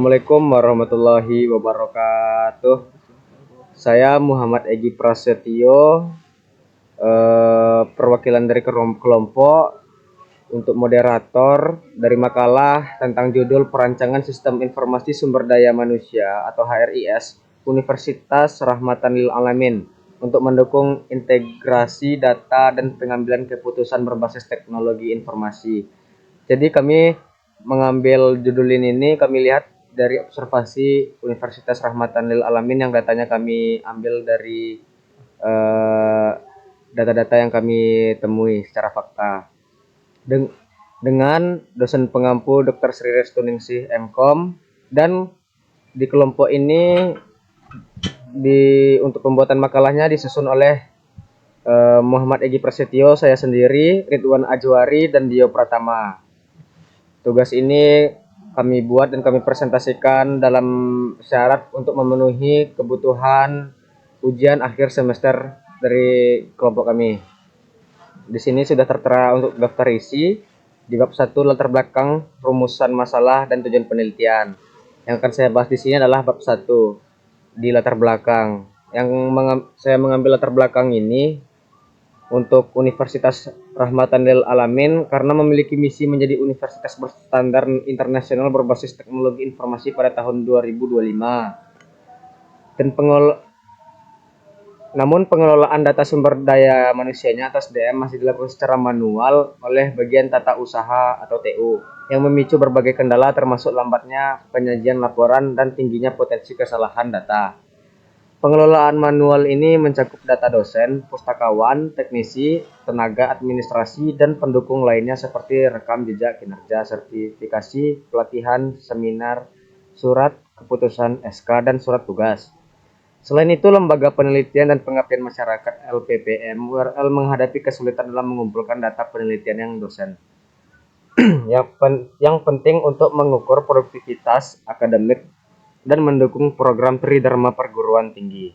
Assalamualaikum warahmatullahi wabarakatuh. Saya Muhammad Egi Prasetyo, perwakilan dari kelompok untuk moderator dari makalah tentang judul Perancangan Sistem Informasi Sumber Daya Manusia atau HRIS Universitas Rahmatan lil Alamin untuk mendukung integrasi data dan pengambilan keputusan berbasis teknologi informasi. Jadi kami mengambil judul ini kami lihat dari observasi Universitas Rahmatan lil Alamin yang datanya kami ambil dari data-data yang kami temui secara fakta. Dengan dosen pengampu Dr. Sri Restuningsih MKom, dan di kelompok ini untuk pembuatan makalahnya disusun oleh Muhammad Egi Prasetyo, saya sendiri, Ridwan Ajwari, dan Dio Pratama. Tugas ini kami buat dan kami presentasikan dalam syarat untuk memenuhi kebutuhan ujian akhir semester dari kelompok kami. Di sini sudah tertera untuk daftar isi di bab 1 latar belakang, rumusan masalah dan tujuan penelitian. Yang akan saya bahas di sini adalah bab 1 di latar belakang. Yang saya mengambil latar belakang ini untuk Universitas Rahmatan lil Alamin karena memiliki misi menjadi universitas berstandar internasional berbasis teknologi informasi pada tahun 2025. Namun pengelolaan data sumber daya manusianya atau SDM masih dilakukan secara manual oleh bagian tata usaha atau TU yang memicu berbagai kendala termasuk lambatnya penyajian laporan dan tingginya potensi kesalahan data. Pengelolaan manual ini mencakup data dosen, pustakawan, teknisi, tenaga administrasi, dan pendukung lainnya seperti rekam jejak kinerja, sertifikasi, pelatihan, seminar, surat keputusan SK, dan surat tugas. Selain itu, lembaga penelitian dan pengabdian masyarakat LPPM URL menghadapi kesulitan dalam mengumpulkan data penelitian yang dosen. Yang penting untuk mengukur produktivitas akademik dan mendukung program Tridharma perguruan tinggi.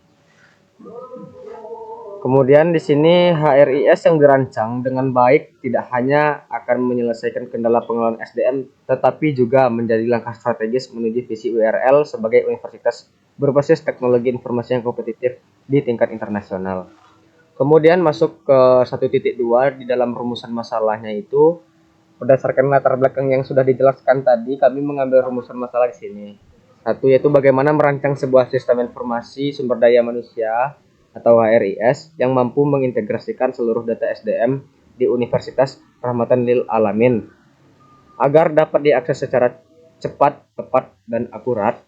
Kemudian di sini HRIS yang dirancang dengan baik tidak hanya akan menyelesaikan kendala pengelolaan SDM, tetapi juga menjadi langkah strategis menuju visi URL sebagai universitas berbasis teknologi informasi yang kompetitif di tingkat internasional. Kemudian masuk ke 1.2 di dalam rumusan masalahnya itu, berdasarkan latar belakang yang sudah dijelaskan tadi, kami mengambil rumusan masalah di sini. Satu, yaitu bagaimana merancang sebuah sistem informasi sumber daya manusia atau HRIS yang mampu mengintegrasikan seluruh data SDM di Universitas Rahmatan lil Alamin agar dapat diakses secara cepat, tepat, dan akurat.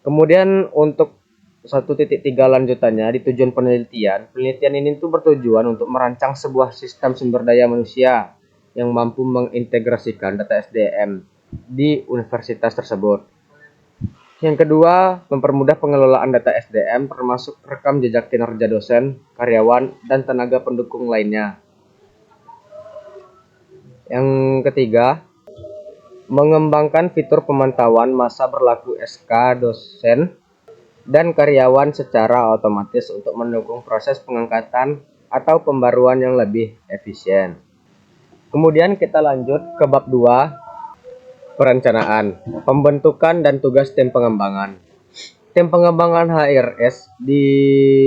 Kemudian untuk 1.3 lanjutannya di tujuan penelitian ini tuh bertujuan untuk merancang sebuah sistem sumber daya manusia yang mampu mengintegrasikan data SDM di universitas tersebut. Yang kedua, mempermudah pengelolaan data SDM termasuk rekam jejak kinerja dosen, karyawan, dan tenaga pendukung lainnya. Yang ketiga, mengembangkan fitur pemantauan masa berlaku SK dosen dan karyawan secara otomatis untuk mendukung proses pengangkatan atau pembaruan yang lebih efisien. Kemudian kita lanjut ke bab 2, perencanaan, pembentukan dan tugas tim pengembangan. Tim pengembangan HRS di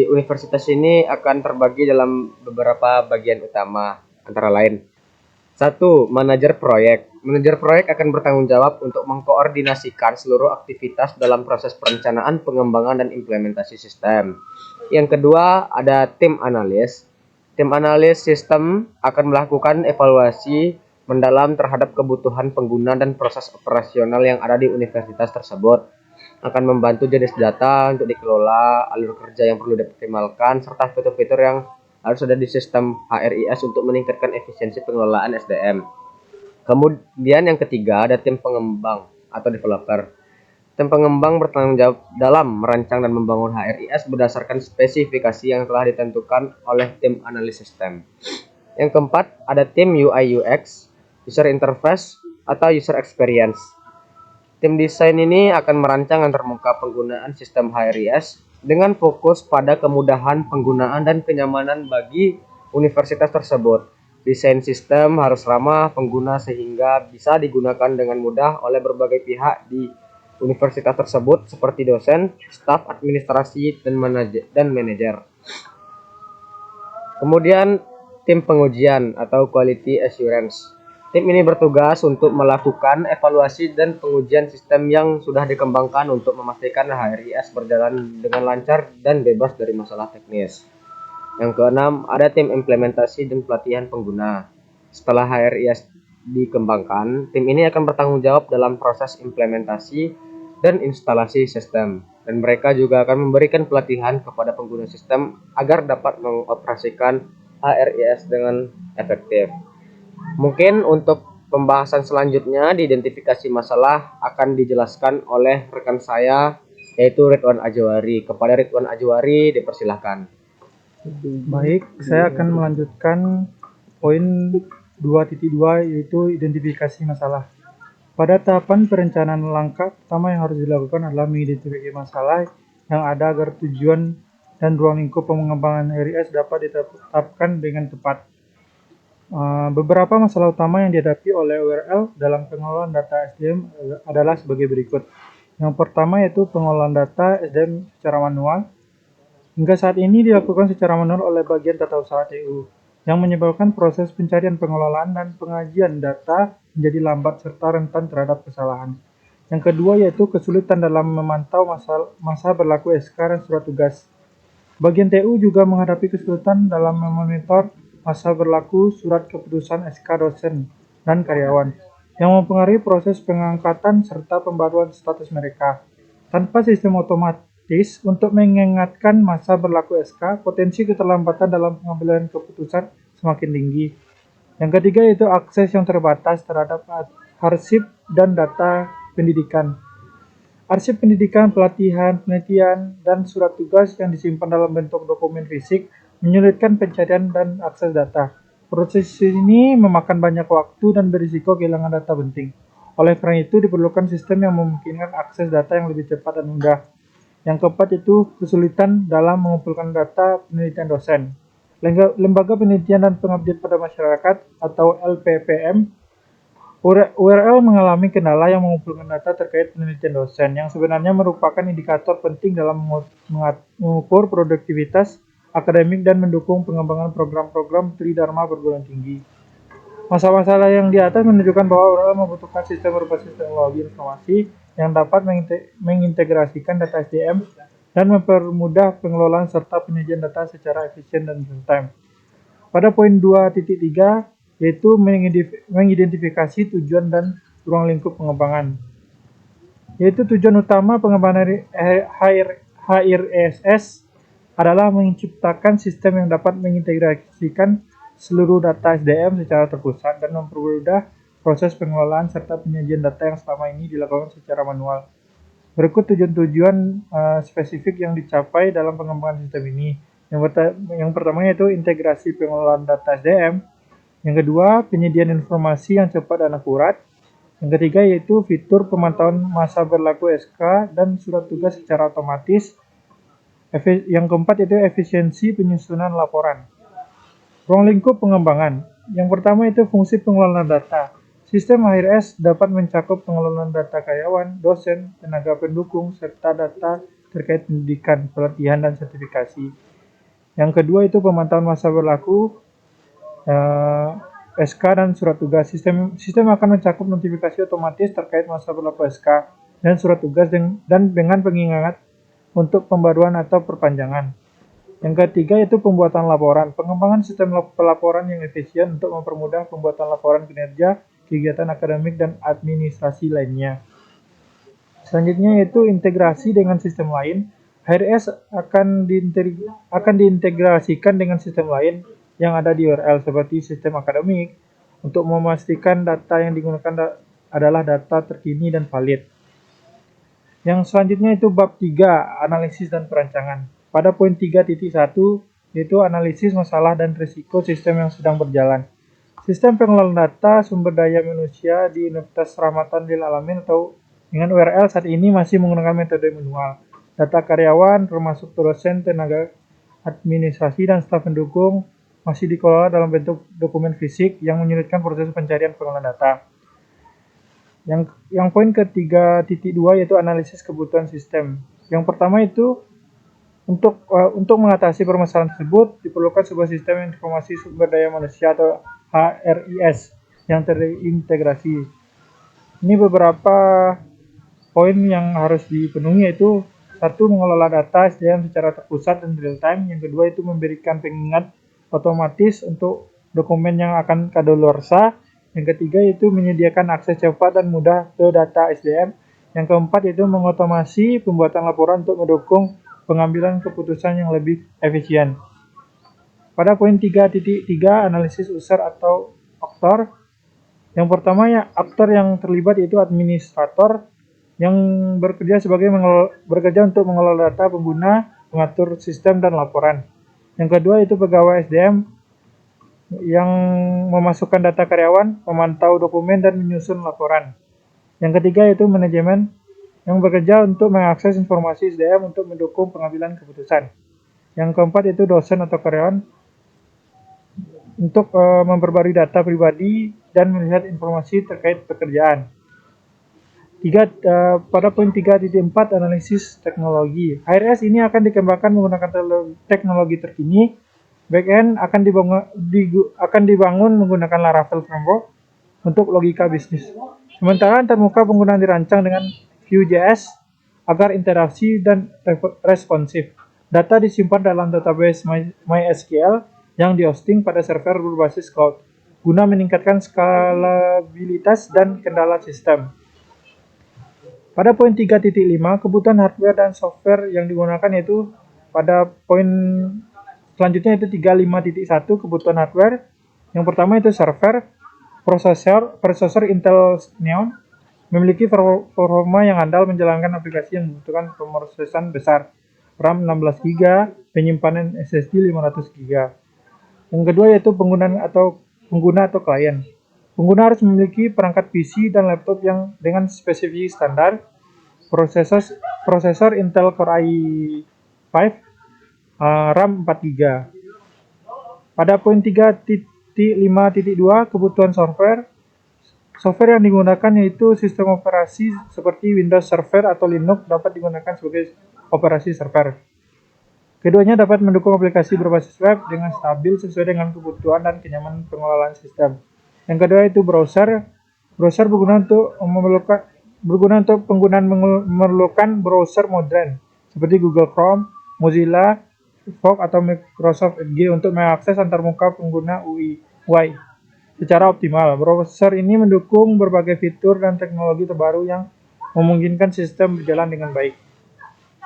universitas ini akan terbagi dalam beberapa bagian utama, antara lain. 1. Manajer proyek. Manajer proyek akan bertanggung jawab untuk mengkoordinasikan seluruh aktivitas dalam proses perencanaan, pengembangan, dan implementasi sistem. Yang kedua, ada tim analis. Tim analis sistem akan melakukan evaluasi mendalam terhadap kebutuhan pengguna dan proses operasional yang ada di universitas tersebut. Akan membantu jenis data untuk dikelola, alur kerja yang perlu dioptimalkan, serta fitur-fitur yang harus ada di sistem HRIS untuk meningkatkan efisiensi pengelolaan SDM. Kemudian yang ketiga ada tim pengembang atau developer. Tim pengembang bertanggung jawab dalam merancang dan membangun HRIS berdasarkan spesifikasi yang telah ditentukan oleh tim analis sistem. Yang keempat ada tim UI UX, user interface atau user experience. Tim desain ini akan merancang antarmuka penggunaan sistem HRIS dengan fokus pada kemudahan penggunaan dan kenyamanan bagi universitas tersebut. Desain sistem harus ramah pengguna sehingga bisa digunakan dengan mudah oleh berbagai pihak di universitas tersebut seperti dosen, staf administrasi, dan manajer. Kemudian tim pengujian atau quality assurance. Tim ini bertugas untuk melakukan evaluasi dan pengujian sistem yang sudah dikembangkan untuk memastikan HRIS berjalan dengan lancar dan bebas dari masalah teknis. Yang keenam, ada tim implementasi dan pelatihan pengguna. Setelah HRIS dikembangkan, tim ini akan bertanggung jawab dalam proses implementasi dan instalasi sistem. Dan mereka juga akan memberikan pelatihan kepada pengguna sistem agar dapat mengoperasikan HRIS dengan efektif. Mungkin untuk pembahasan selanjutnya di identifikasi masalah akan dijelaskan oleh rekan saya yaitu Ridwan Ajwari. Kepada Ridwan Ajwari dipersilahkan. Baik, saya akan melanjutkan poin 2.2 yaitu identifikasi masalah. Pada tahapan perencanaan langkah pertama yang harus dilakukan adalah mengidentifikasi masalah yang ada agar tujuan dan ruang lingkup pengembangan HRIS dapat ditetapkan dengan tepat. Beberapa masalah utama yang dihadapi oleh URL dalam pengelolaan data SDM adalah sebagai berikut. Yang pertama yaitu pengelolaan data SDM secara manual. Hingga saat ini dilakukan secara manual oleh bagian tata usaha TU, yang menyebabkan proses pencarian, pengelolaan, dan pengajian data menjadi lambat serta rentan terhadap kesalahan. Yang kedua yaitu kesulitan dalam memantau masa berlaku SK dan surat tugas. Bagian TU juga menghadapi kesulitan dalam memonitor masa berlaku surat keputusan SK dosen dan karyawan, yang mempengaruhi proses pengangkatan serta pembaruan status mereka. Tanpa sistem otomatis untuk mengingatkan masa berlaku SK, potensi keterlambatan dalam pengambilan keputusan semakin tinggi. Yang ketiga yaitu akses yang terbatas terhadap arsip dan data pendidikan. Arsip pendidikan, pelatihan, penelitian, dan surat tugas yang disimpan dalam bentuk dokumen fisik menyulitkan pencarian dan akses data. Proses ini memakan banyak waktu dan berisiko kehilangan data penting. Oleh karena itu, diperlukan sistem yang memungkinkan akses data yang lebih cepat dan mudah. Yang keempat itu kesulitan dalam mengumpulkan data penelitian dosen. Lembaga Penelitian dan Pengabdian pada Masyarakat atau LPPM URL mengalami kendala yang mengumpulkan data terkait penelitian dosen, yang sebenarnya merupakan indikator penting dalam mengukur produktivitas akademik dan mendukung pengembangan program-program Tridharma perguruan tinggi. Masalah-masalah yang di atas menunjukkan bahwa URL membutuhkan sistem berbasis teknologi informasi yang dapat mengintegrasikan data SDM dan mempermudah pengelolaan serta penyajian data secara efisien dan real-time. Pada poin 2.3 yaitu mengidentifikasi tujuan dan ruang lingkup pengembangan. Yaitu tujuan utama pengembangan HRIS adalah menciptakan sistem yang dapat mengintegrasikan seluruh data SDM secara terpusat dan mempermudah proses pengelolaan serta penyajian data yang selama ini dilakukan secara manual. Berikut tujuan-tujuan spesifik yang dicapai dalam pengembangan sistem ini. Yang pertama yaitu integrasi pengelolaan data SDM. Yang kedua, penyediaan informasi yang cepat dan akurat. Yang ketiga yaitu fitur pemantauan masa berlaku SK dan surat tugas secara otomatis. Yang keempat yaitu efisiensi penyusunan laporan. Ruang lingkup pengembangan. Yang pertama itu fungsi pengelolaan data. Sistem HRIS dapat mencakup pengelolaan data karyawan, dosen, tenaga pendukung, serta data terkait pendidikan, pelatihan, dan sertifikasi. Yang kedua itu pemantauan masa berlaku SK dan surat tugas. Sistem akan mencakup notifikasi otomatis terkait masa berlaku SK dan surat tugas dan dengan pengingat untuk pembaruan atau perpanjangan. Yang ketiga yaitu pembuatan laporan. Pengembangan sistem pelaporan yang efisien untuk mempermudah pembuatan laporan kinerja, kegiatan akademik, dan administrasi lainnya. Selanjutnya yaitu integrasi dengan sistem lain. HRIS akan diintegrasikan dengan sistem lain yang ada di URL seperti sistem akademik untuk memastikan data yang digunakan adalah data terkini dan valid. Yang selanjutnya itu bab 3, analisis dan perancangan. Pada poin 3.1 yaitu analisis masalah dan risiko sistem yang sedang berjalan. Sistem pengelolaan data sumber daya manusia di Universitas Rahmatan Lil Alamin atau dengan URL saat ini masih menggunakan metode manual. Data karyawan termasuk dosen, tenaga administrasi, dan staf pendukung masih dikelola dalam bentuk dokumen fisik yang menyulitkan proses pencarian pengelolaan data. Yang poin ke-3.2 yaitu analisis kebutuhan sistem. Yang pertama itu untuk mengatasi permasalahan tersebut diperlukan sebuah sistem informasi sumber daya manusia atau HRIS yang terintegrasi. Ini beberapa poin yang harus dipenuhi, yaitu satu, mengelola data SDM secara terpusat dan real time. Yang kedua itu memberikan pengingat otomatis untuk dokumen yang akan kadaluarsa. Yang ketiga itu menyediakan akses cepat dan mudah ke data SDM. Yang keempat itu mengotomasi pembuatan laporan untuk mendukung pengambilan keputusan yang lebih efisien. Pada poin 3.3 analisis user atau aktor. Yang pertama ya, aktor yang terlibat yaitu administrator yang bekerja untuk mengelola data pengguna, mengatur sistem dan laporan. Yang kedua itu pegawai SDM yang memasukkan data karyawan, memantau dokumen dan menyusun laporan. Yang ketiga itu manajemen yang bekerja untuk mengakses informasi SDM untuk mendukung pengambilan keputusan. Yang keempat itu dosen atau karyawan untuk memperbarui data pribadi dan melihat informasi terkait pekerjaan. Pada poin 3.4 analisis teknologi. HRS ini akan dikembangkan menggunakan teknologi terkini. Backend akan dibangun menggunakan Laravel framework untuk logika bisnis. Sementara antarmuka penggunaan dirancang dengan Vue.js agar interaksi dan responsif. Data disimpan dalam database MySQL yang dihosting pada server berbasis cloud guna meningkatkan skalabilitas dan kendala sistem. Pada poin 3.5 kebutuhan hardware dan software yang digunakan yaitu pada poin selanjutnya itu 35.1 kebutuhan hardware. Yang pertama itu server, prosesor Intel Xeon memiliki performa yang andal menjalankan aplikasi yang membutuhkan pemrosesan besar, RAM 16 GB, penyimpanan SSD 500 GB. Yang kedua yaitu pengguna atau klien. Pengguna harus memiliki perangkat PC dan laptop yang dengan spesifikasi standar, prosesor Intel Core i5, RAM 4 GB. Pada poin 3.5.2 kebutuhan software yang digunakan yaitu sistem operasi seperti Windows Server atau Linux dapat digunakan sebagai operasi server. Keduanya dapat mendukung aplikasi berbasis web dengan stabil sesuai dengan kebutuhan dan kenyamanan pengelolaan sistem. Yang kedua itu browser. Browser berguna untuk penggunaan memerlukan browser modern seperti Google Chrome, Mozilla Firefox atau Microsoft Edge untuk mengakses antarmuka pengguna UI secara optimal. Browser ini mendukung berbagai fitur dan teknologi terbaru yang memungkinkan sistem berjalan dengan baik.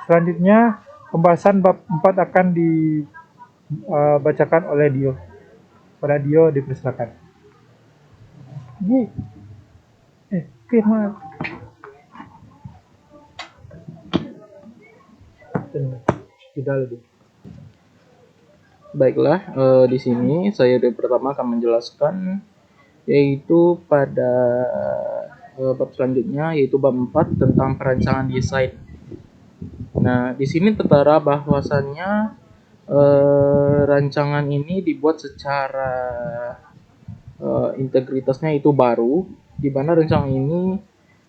Selanjutnya, pembahasan bab 4 akan dibacakan oleh Dio. Pada Dio dipersilakan. Baiklah, di sini saya pertama akan menjelaskan yaitu pada bab selanjutnya yaitu bab 4 tentang perancangan desain. Nah, di sini tertera bahwasannya rancangan ini dibuat secara integritasnya itu baru, di mana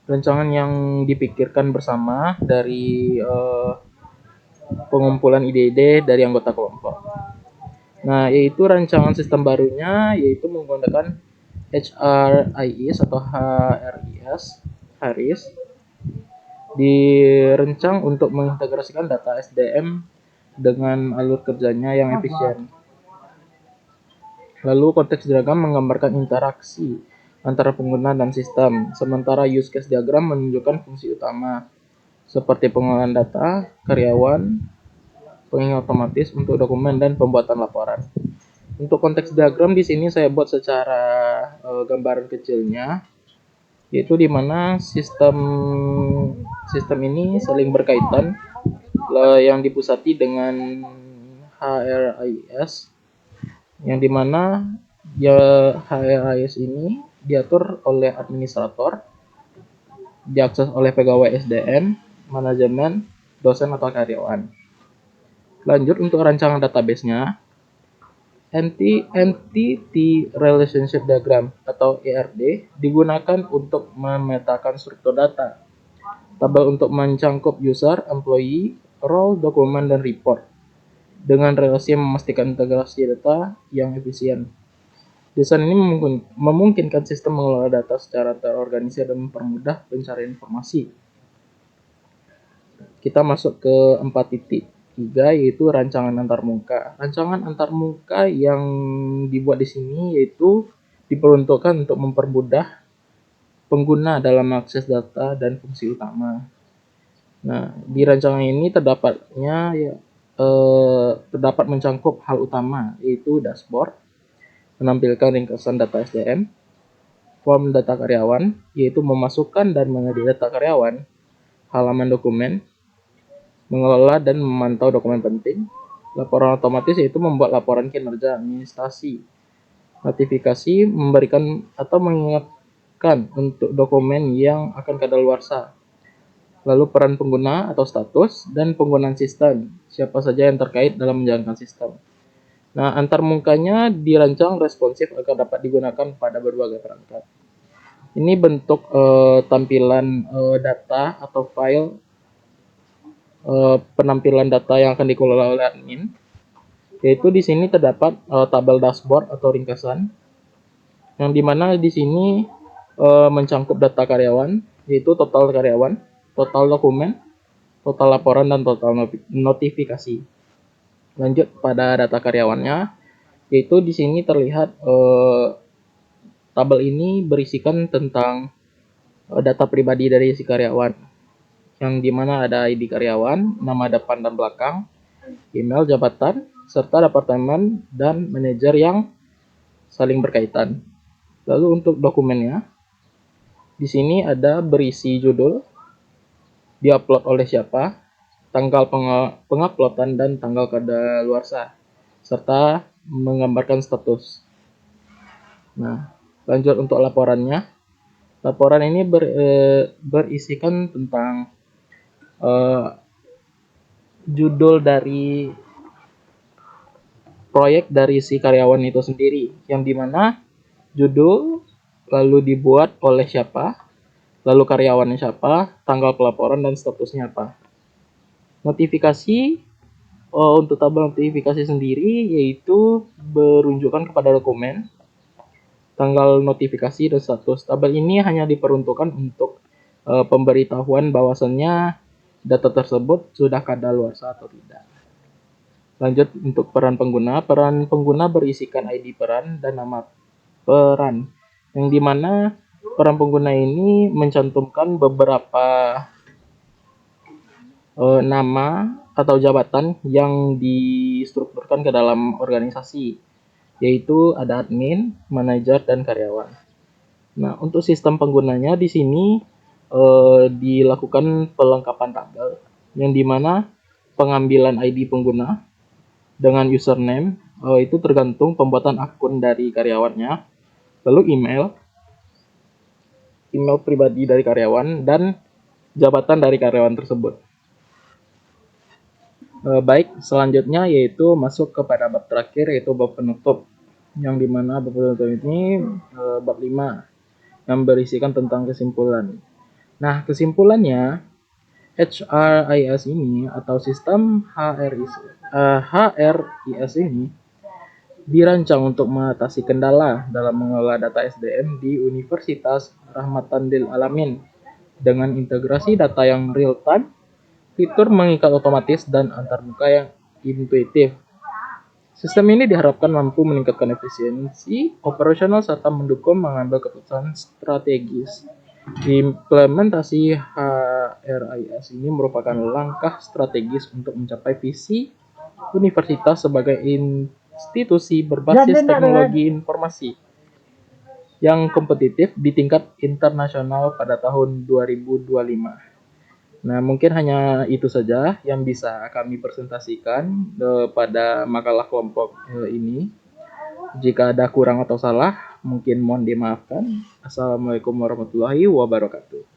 rancangan yang dipikirkan bersama dari pengumpulan ide-ide dari anggota kelompok. Nah, yaitu rancangan sistem barunya yaitu menggunakan HRIS atau HRIS dirancang untuk mengintegrasikan data SDM dengan alur kerjanya yang efisien. Lalu konteks diagram menggambarkan interaksi antara pengguna dan sistem, sementara use case diagram menunjukkan fungsi utama seperti pengolahan data, karyawan, pengingat otomatis untuk dokumen dan pembuatan laporan. Untuk konteks diagram di sini saya buat secara gambaran kecilnya, yaitu di mana sistem ini saling berkaitan yang dipusati dengan HRIS, yang dimana HRIS ini diatur oleh administrator, diakses oleh pegawai SDM, manajemen, dosen atau karyawan. Lanjut untuk rancangan database-nya, Entity Relationship Diagram atau ERD digunakan untuk memetakan struktur data. Tabel untuk mencangkup user, employee, role, dokumen, dan report dengan relasi yang memastikan integrasi data yang efisien. Desain ini memungkinkan sistem mengelola data secara terorganisir dan mempermudah pencarian informasi. Kita masuk ke 4.3 yaitu rancangan antarmuka. Rancangan antarmuka yang dibuat di sini yaitu diperuntukkan untuk mempermudah pengguna dalam mengakses data dan fungsi utama. Nah, di rancangan ini terdapat mencangkup hal utama yaitu dashboard, menampilkan ringkasan data SDM, form data karyawan yaitu memasukkan dan mengedit data karyawan, halaman dokumen, mengelola dan memantau dokumen penting, laporan otomatis yaitu membuat laporan kinerja administrasi, notifikasi memberikan atau mengingatkan untuk dokumen yang akan kadaluarsa, lalu peran pengguna atau status, dan penggunaan sistem, siapa saja yang terkait dalam menjalankan sistem. Nah, antarmukanya dirancang responsif agar dapat digunakan pada berbagai perangkat. Ini bentuk tampilan data atau file penampilan data yang akan dikelola oleh admin, yaitu di sini terdapat tabel dashboard atau ringkasan, yang dimana di sini mencangkup data karyawan, yaitu total karyawan, total dokumen, total laporan, dan total notifikasi. Lanjut pada data karyawannya, yaitu di sini terlihat tabel ini berisikan tentang data pribadi dari si karyawan, yang dimana ada ID karyawan, nama depan dan belakang, email, jabatan, serta departemen dan manajer yang saling berkaitan. Lalu untuk dokumennya, di sini ada berisi judul, diupload oleh siapa, tanggal penguploadan dan tanggal kadaluarsa, serta menggambarkan status. Nah, lanjut untuk laporannya. Laporan ini berisikan tentang judul dari proyek dari si karyawan itu sendiri, yang dimana judul lalu dibuat oleh siapa, lalu karyawannya siapa, tanggal pelaporan, dan statusnya apa. Notifikasi untuk tabel notifikasi sendiri yaitu berunjukan kepada dokumen, tanggal notifikasi, dan status. Tabel ini hanya diperuntukkan untuk pemberitahuan bahwasannya data tersebut sudah kadaluarsa atau tidak. Lanjut untuk peran pengguna. Peran pengguna berisikan ID peran dan nama peran, yang dimana peran pengguna ini mencantumkan beberapa nama atau jabatan yang distrukturkan ke dalam organisasi, yaitu ada admin, manajer, dan karyawan. Nah, untuk sistem penggunanya di sini dilakukan pelengkapan tabel, yang dimana pengambilan ID pengguna dengan username itu tergantung pembuatan akun dari karyawannya, lalu email pribadi dari karyawan, dan jabatan dari karyawan tersebut. Baik, selanjutnya yaitu masuk kepada bab terakhir, yaitu bab penutup, yang dimana bab penutup ini bab 5 yang berisikan tentang kesimpulan. Nah, kesimpulannya, HRIS ini atau sistem HRIS ini dirancang untuk mengatasi kendala dalam mengelola data SDM di Universitas Rahmatan Lil Alamin dengan integrasi data yang real time, fitur mengikat otomatis, dan antarmuka yang intuitif. Sistem ini diharapkan mampu meningkatkan efisiensi operasional serta mendukung mengambil keputusan strategis. Implementasi HRIS ini merupakan langkah strategis untuk mencapai visi universitas sebagai institusi berbasis teknologi informasi yang kompetitif di tingkat internasional pada tahun 2025. Nah, mungkin hanya itu saja yang bisa kami presentasikan pada makalah kelompok ini. Jika ada kurang atau salah, mungkin mohon dimaafkan. Assalamualaikum warahmatullahi wabarakatuh.